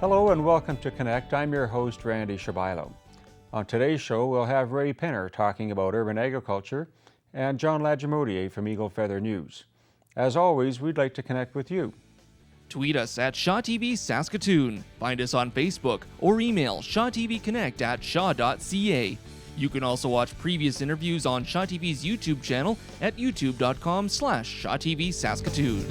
Hello and welcome to Connect. I'm your host, Randy Shabilo. On today's show, we'll have Ray Penner talking about urban agriculture and John Lagemoutier from Eagle Feather News. As always, we'd like to connect with you. Tweet us at Shaw TV Saskatoon. Find us on Facebook or email shawtvconnect@shaw.ca. You can also watch previous interviews on Shaw TV's YouTube channel at youtube.com/Shaw TV Saskatoon.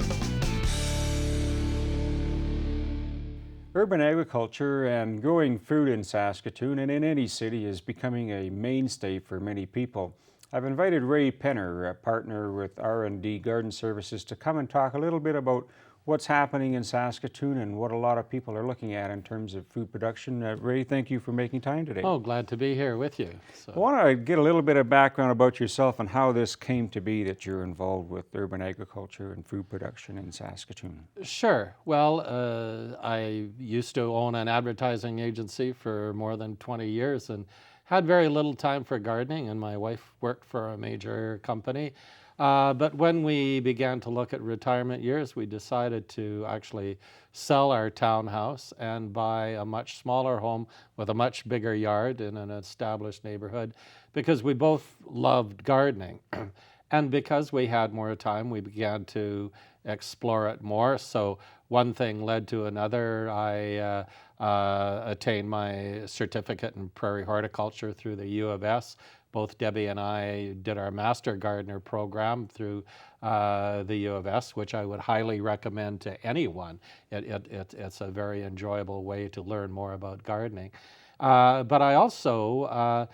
Urban agriculture and growing food in Saskatoon and in any city is becoming a mainstay for many people. I've invited Ray Penner, a partner with R&D Garden Services, to come and talk a little bit about what's happening in Saskatoon and what a lot of people are looking at in terms of food production. Ray, thank you for making time today. Oh, glad to be here with you. I want to get a little bit of background about yourself and how this came to be that you're involved with urban agriculture and food production in Saskatoon. Sure. Well, I used to own an advertising agency for more than 20 years and had very little time for gardening, and my wife worked for a major company. But when we began to look at retirement years, we decided to actually sell our townhouse and buy a much smaller home with a much bigger yard in an established neighborhood because we both loved gardening. And because we had more time, we began to explore it more. So one thing led to another. I attained my certificate in prairie horticulture through the U of S. Both Debbie and I did our Master Gardener program through the U of S, which I would highly recommend to anyone. It's a very enjoyable way to learn more about gardening. But I also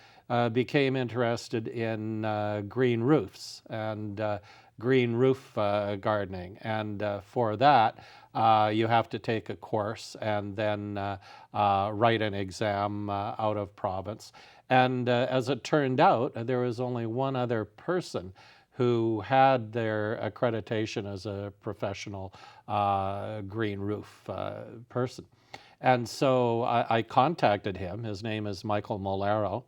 became interested in green roofs and green roof gardening. And for that, you have to take a course and then write an exam out of province. And as it turned out, there was only one other person who had their accreditation as a professional green roof person. And so I contacted him. His name is Michael Molero.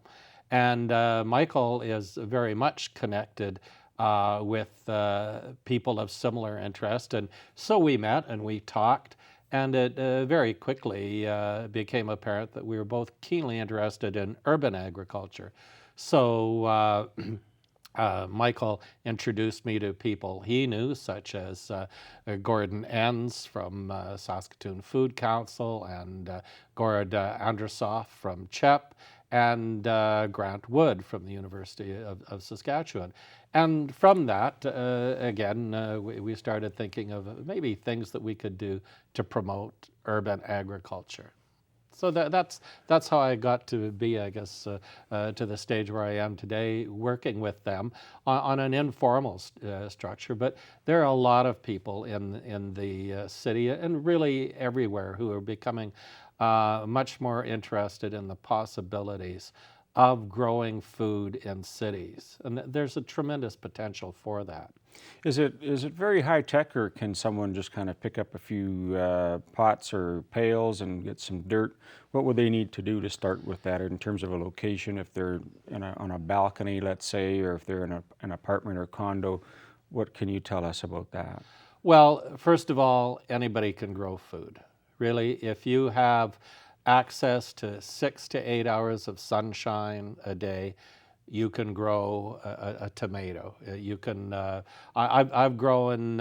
And Michael is very much connected with people of similar interest. And so we met and we talked. And it very quickly became apparent that we were both keenly interested in urban agriculture. So Michael introduced me to people he knew, such as Gordon Enns from Saskatoon Food Council and Gord Andrusov from CHEP and Grant Wood from the University of Saskatchewan. And from that, again, we started thinking of maybe things that we could do to promote urban agriculture. So that's how I got to be, I guess, to the stage where I am today, working with them on an informal structure. But there are a lot of people in the city and really everywhere who are becoming much more interested in the possibilities of growing food in cities. And there's a tremendous potential for that. Is it very high tech, or can someone just kind of pick up a few pots or pails and get some dirt? What would they need to do to start with that in terms of a location? If they're on a balcony, let's say, or if they're in an apartment or condo, what can you tell us about that? Well, first of all, anybody can grow food. Really, if you have access to 6 to 8 hours of sunshine a day, you can grow a tomato. You can. I've grown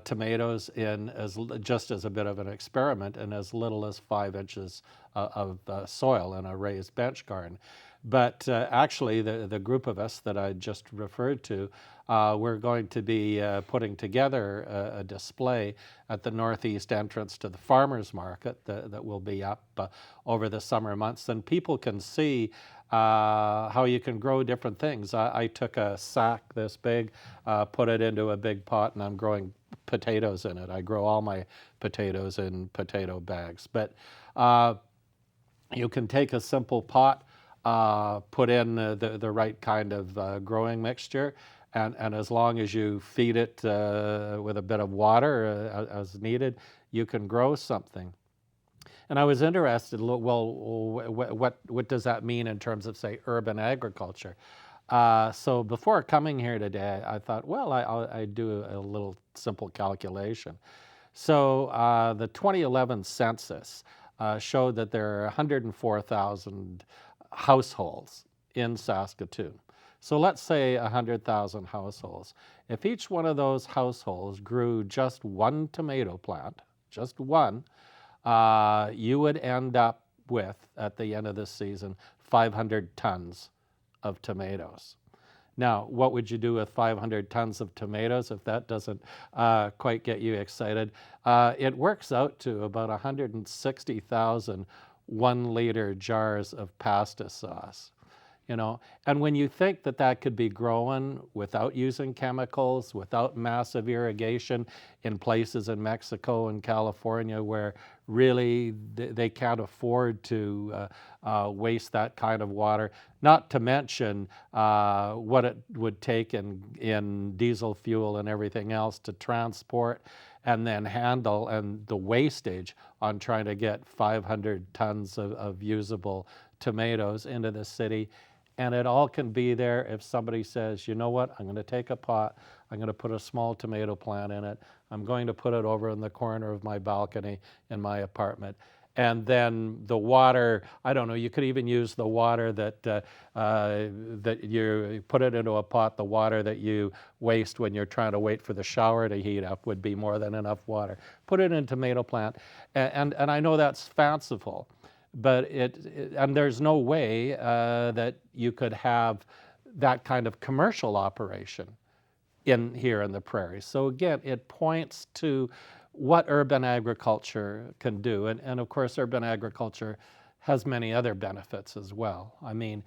tomatoes in just as a bit of an experiment in as little as 5 inches of soil in a raised bench garden. But actually, the group of us that I just referred to, we're going to be putting together a display at the northeast entrance to the farmers market that will be up over the summer months, and people can see how you can grow different things. I took a sack this big, put it into a big pot, and I'm growing potatoes in it. I grow all my potatoes in potato bags. But you can take a simple pot, put in the right kind of growing mixture, and as long as you feed it with a bit of water as needed, you can grow something. And I was interested, well, what does that mean in terms of, say, urban agriculture? So before coming here today, I thought, well, I do a little simple calculation. So the 2011 census showed that there are 104,000 households in Saskatoon. So let's say 100,000 households. If each one of those households grew just one tomato plant, just one, you would end up with, at the end of this season, 500 tons of tomatoes. Now, what would you do with 500 tons of tomatoes if that doesn't quite get you excited? It works out to about 160,000 1-liter jars of pasta sauce. And when you think that that could be grown without using chemicals, without massive irrigation in places in Mexico and California where really they can't afford to waste that kind of water, not to mention what it would take in diesel fuel and everything else to transport and then handle, and the wastage on trying to get 500 tons of usable tomatoes into the city. And it all can be there if somebody says, you know what, I'm going to take a pot, I'm going to put a small tomato plant in it, I'm going to put it over in the corner of my balcony in my apartment. And then the water, I don't know, you could even use the water that you put it into a pot, the water that you waste when you're trying to wait for the shower to heat up would be more than enough water. Put it in a tomato plant. And I know that's fanciful. But and there's no way that you could have that kind of commercial operation here in the prairies. So again, it points to what urban agriculture can do. And of course, urban agriculture has many other benefits as well. I mean,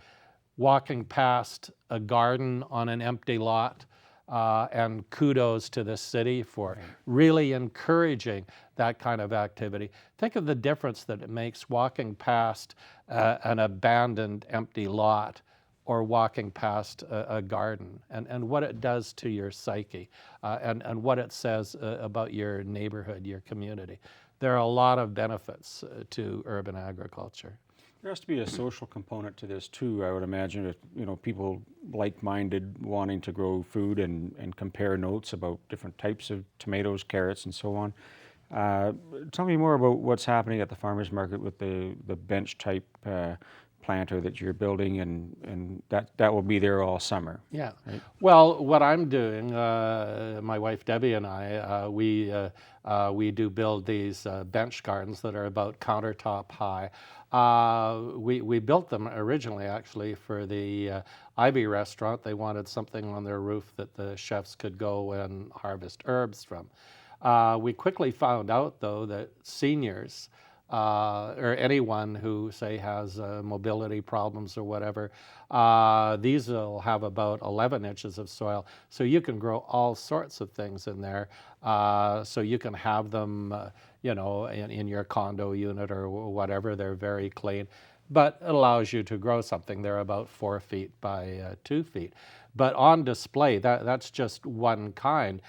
walking past a garden on an empty lot, and kudos to the city for really encouraging that kind of activity. Think of the difference that it makes walking past an abandoned empty lot or walking past a garden, and what it does to your psyche, and what it says about your neighborhood, your community. There are a lot of benefits to urban agriculture. There has to be a social component to this too, I would imagine, if people like-minded wanting to grow food and compare notes about different types of tomatoes, carrots, and so on. Tell me more about what's happening at the farmers market with the bench type planter that you're building, and that will be there all summer. Yeah. Right? Well, what I'm doing, my wife Debbie and I, we do build these bench gardens that are about countertop high. We built them originally actually for the Ivy restaurant. They wanted something on their roof that the chefs could go and harvest herbs from. We quickly found out though that seniors or anyone who, say, has mobility problems or whatever, these will have about 11 inches of soil. So you can grow all sorts of things in there. So you can have them, in your condo unit or whatever. They're very clean. But it allows you to grow something. They're about 4 feet by 2 feet. But on display, that's just one kind.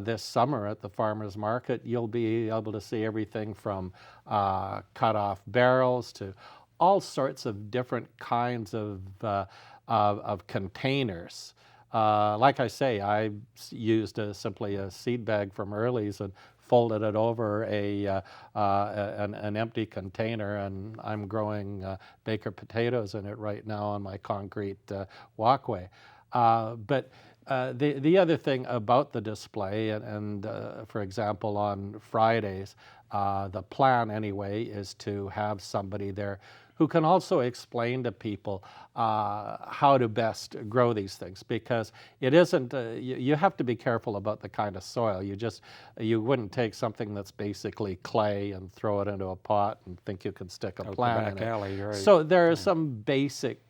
This summer at the farmers market, you'll be able to see everything from cut off barrels to all sorts of different kinds of containers. Like I say, I used simply a seed bag from Early's and folded it over an empty container, and I'm growing Baker potatoes in it right now on my concrete walkway. But the other thing about the display, and for example, on Fridays, the plan anyway is to have somebody there who can also explain to people how to best grow these things, because it isn't, you have to be careful about the kind of soil. You wouldn't take something that's basically clay and throw it into a pot and think you can stick a plant in it. Alley, right. So there are some basic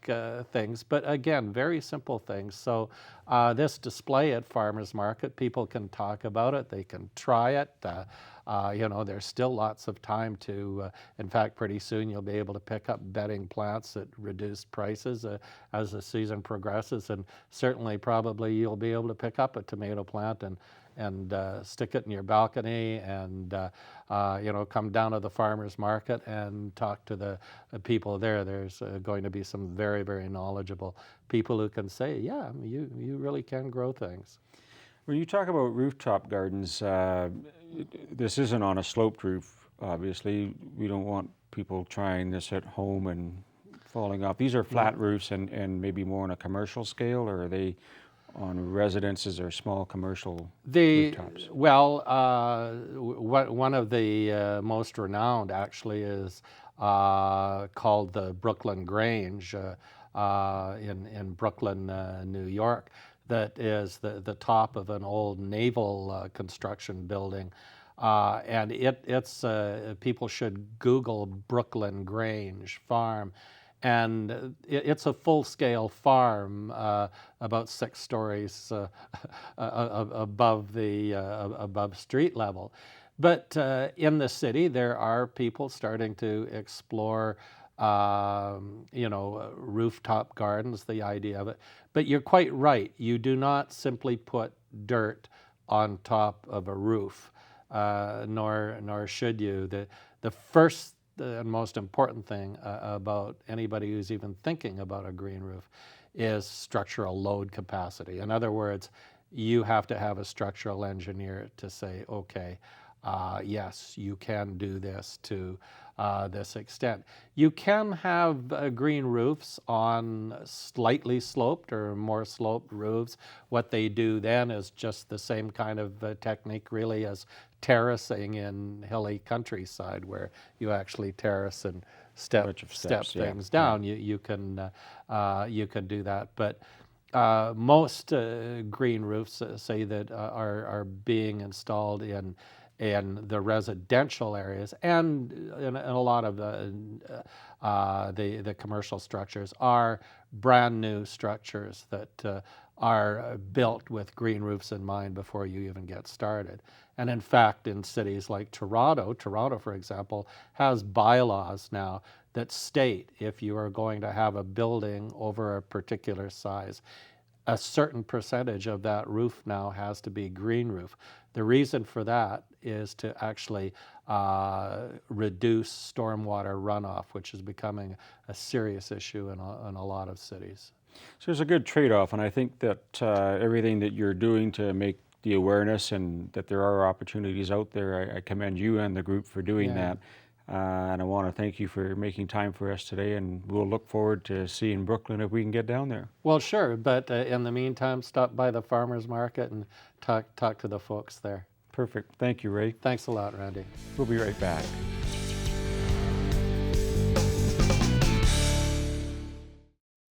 things, but again, very simple things. So this display at Farmers Market, people can talk about it, they can try it. There's still lots of time to, in fact, pretty soon you'll be able to pick up bedding plants at reduced prices as the season progresses, and certainly probably you'll be able to pick up a tomato plant and stick it in your balcony and, come down to the farmer's market and talk to the people there. There's going to be some very, very knowledgeable people who can say, yeah, you really can grow things. When you talk about rooftop gardens, this isn't on a sloped roof, obviously. We don't want people trying this at home and falling off. These are flat roofs and maybe more on a commercial scale, or are they on residences or small commercial rooftops? One of the most renowned actually is called the Brooklyn Grange in Brooklyn, New York. That is the top of an old naval construction building. And it's people should Google Brooklyn Grange Farm. And it's a full-scale farm, about 6 stories above street level. But in the city, there are people starting to explore, rooftop gardens, the idea of it. But you're quite right. You do not simply put dirt on top of a roof, nor should you. The first and most important thing about anybody who's even thinking about a green roof is structural load capacity. In other words, you have to have a structural engineer to say, okay, yes, you can do this to this extent. You can have green roofs on slightly sloped or more sloped roofs. What they do then is just the same kind of technique really as terracing in hilly countryside, where you actually terrace and step things down. You can do that, but most green roofs say that are being installed in the residential areas, and in a lot of the commercial structures are brand new structures that are built with green roofs in mind before you even get started. And in fact, in cities like Toronto, for example, has bylaws now that state if you are going to have a building over a particular size, a certain percentage of that roof now has to be green roof. The reason for that is to actually reduce stormwater runoff, which is becoming a serious issue in a lot of cities. So there's a good trade-off, and I think that everything that you're doing to make the awareness and that there are opportunities out there, I commend you and the group for doing that. And I want to thank you for making time for us today, and we'll look forward to seeing Brooklyn if we can get down there. Well, sure, but in the meantime, stop by the farmers market and talk to the folks there. Perfect. Thank you, Ray. Thanks a lot, Randy. We'll be right back.